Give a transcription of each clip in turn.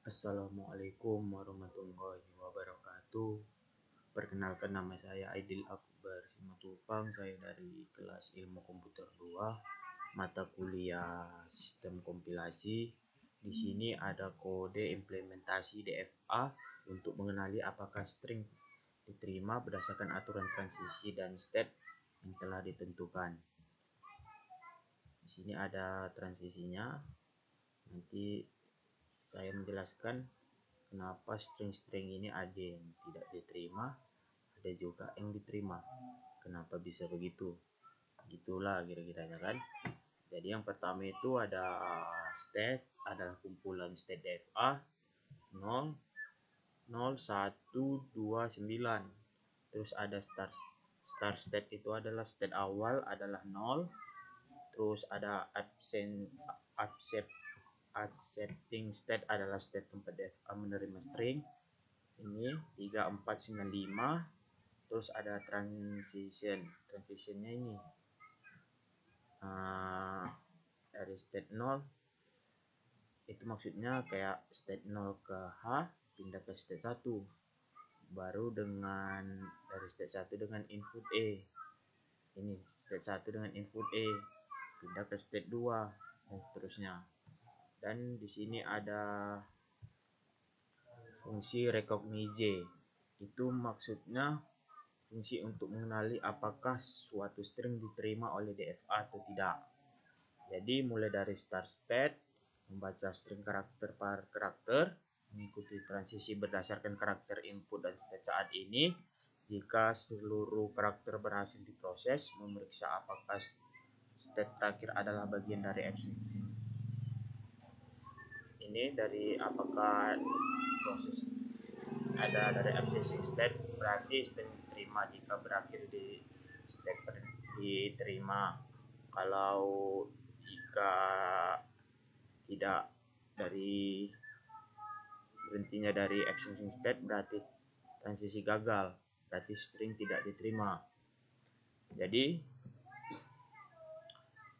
Assalamualaikum warahmatullahi wabarakatuh. Perkenalkan, nama saya Aidil Akbar Simatupang. Saya dari kelas Ilmu Komputer 2, mata kuliah Sistem Kompilasi. Di sini ada kode implementasi DFA untuk mengenali apakah string diterima berdasarkan aturan transisi dan state yang telah ditentukan. Di sini ada transisinya. Nanti saya menjelaskan kenapa string-string ini ada yang tidak diterima, ada juga yang diterima. Kenapa bisa begitu? Gitulah kira-kiranya kan. Jadi yang pertama itu ada state, adalah kumpulan state DFA 0, 0, 1, 2, 9. Terus ada start state, itu adalah state awal adalah 0. Terus ada accepting state adalah state tempat DFA menerima string. Ini 3, 4, 9, 5. Terus ada transitionnya ini dari state 0 itu maksudnya kayak state 0 ke H pindah ke state 1, baru dengan dari state 1 dengan input E, ini state 1 dengan input E pindah ke state 2 dan seterusnya. Dan di sini ada fungsi recognize, itu maksudnya fungsi untuk mengenali apakah suatu string diterima oleh DFA atau tidak. Jadi mulai dari start state, membaca string karakter per karakter, mengikuti transisi berdasarkan karakter input dan state saat ini. Jika seluruh karakter berhasil diproses, memeriksa apakah state terakhir adalah bagian dari absensi. Ini dari apakah proses ada dari absensi state, berarti string diterima jika berakhir di state diterima. Kalau jika tidak dari berhentinya dari absensi state, berarti transisi gagal, berarti string tidak diterima. Jadi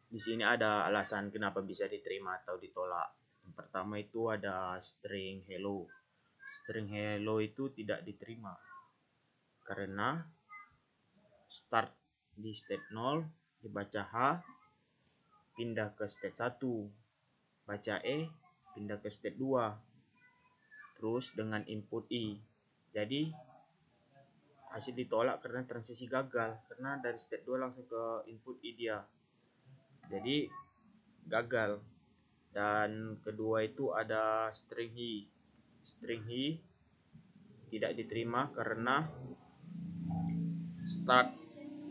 di sini ada alasan kenapa bisa diterima atau ditolak. Yang pertama itu ada string hello. String hello itu tidak diterima karena start di state 0 dibaca H pindah ke state 1, baca E pindah ke state 2, terus dengan input I. Jadi hasil ditolak karena transisi gagal, karena dari state 2 langsung ke input I dia, jadi gagal. Dan kedua itu ada string hi. String hi tidak diterima karena start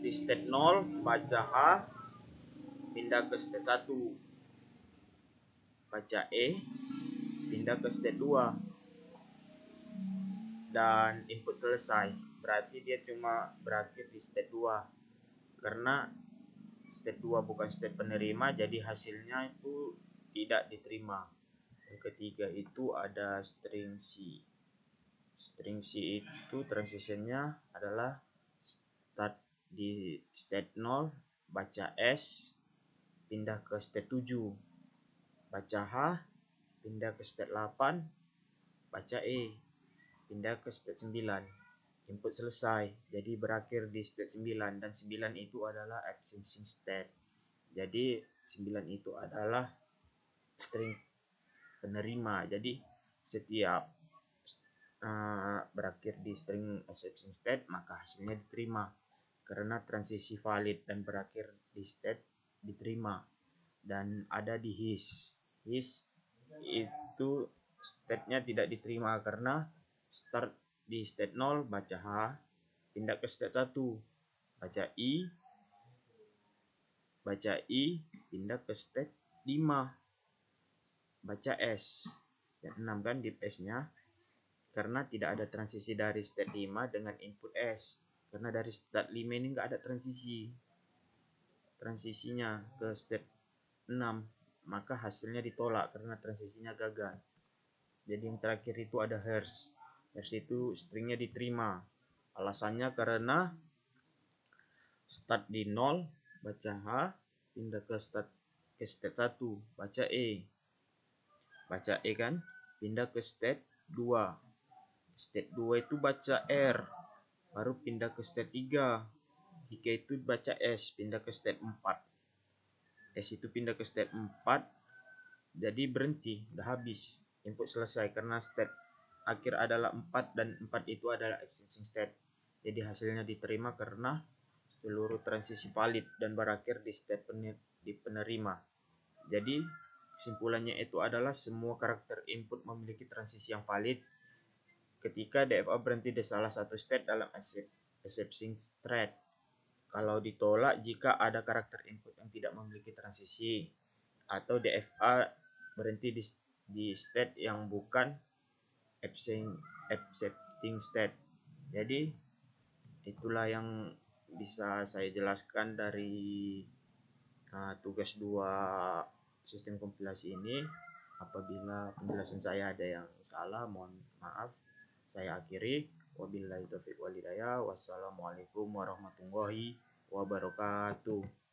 di state 0 baca H pindah ke state 1, baca E pindah ke state 2 dan input selesai, berarti dia cuma berakhir di state 2 karena state 2 bukan state penerima, jadi hasilnya itu tidak diterima. Yang ketiga itu ada string C. String C itu transitionnya adalah start di state 0 baca S pindah ke state 7, baca H pindah ke state 8, baca E pindah ke state 9, input selesai, jadi berakhir di state 9. Dan 9 itu adalah absensi state, jadi 9 itu adalah string penerima. Jadi setiap berakhir di string exception state maka hasilnya diterima karena transisi valid dan berakhir di state diterima. Dan ada di his itu state-nya tidak diterima karena start di state 0 baca H pindah ke state 1, baca I pindah ke state 5, baca S state 6 kan di S nya, karena tidak ada transisi dari state 5 dengan input S, karena dari state 5 ini nggak ada transisinya ke state 6, maka hasilnya ditolak karena transisinya gagal. Jadi yang terakhir itu ada hers itu stringnya diterima, alasannya karena start di 0 baca H pindah ke state 1, baca E kan, pindah ke state 2. State 2 itu baca R, baru pindah ke state 3. 3 itu baca S, pindah ke state 4. S itu pindah ke state 4, jadi berhenti, udah habis. Input selesai karena state akhir adalah 4 dan 4 itu adalah existing state. Jadi hasilnya diterima karena seluruh transisi valid dan berakhir di state penerima. Jadi kesimpulannya itu adalah semua karakter input memiliki transisi yang valid ketika DFA berhenti di salah satu state dalam accepting state. Kalau ditolak jika ada karakter input yang tidak memiliki transisi, atau DFA berhenti di state yang bukan accepting state. Jadi itulah yang bisa saya jelaskan dari tugas 2 sistem kompilasi ini. Apabila penjelasan saya ada yang salah, mohon maaf. Saya akhiri. Wabillahi taufiq wal hidayah. Wassalamualaikum warahmatullahi wabarakatuh.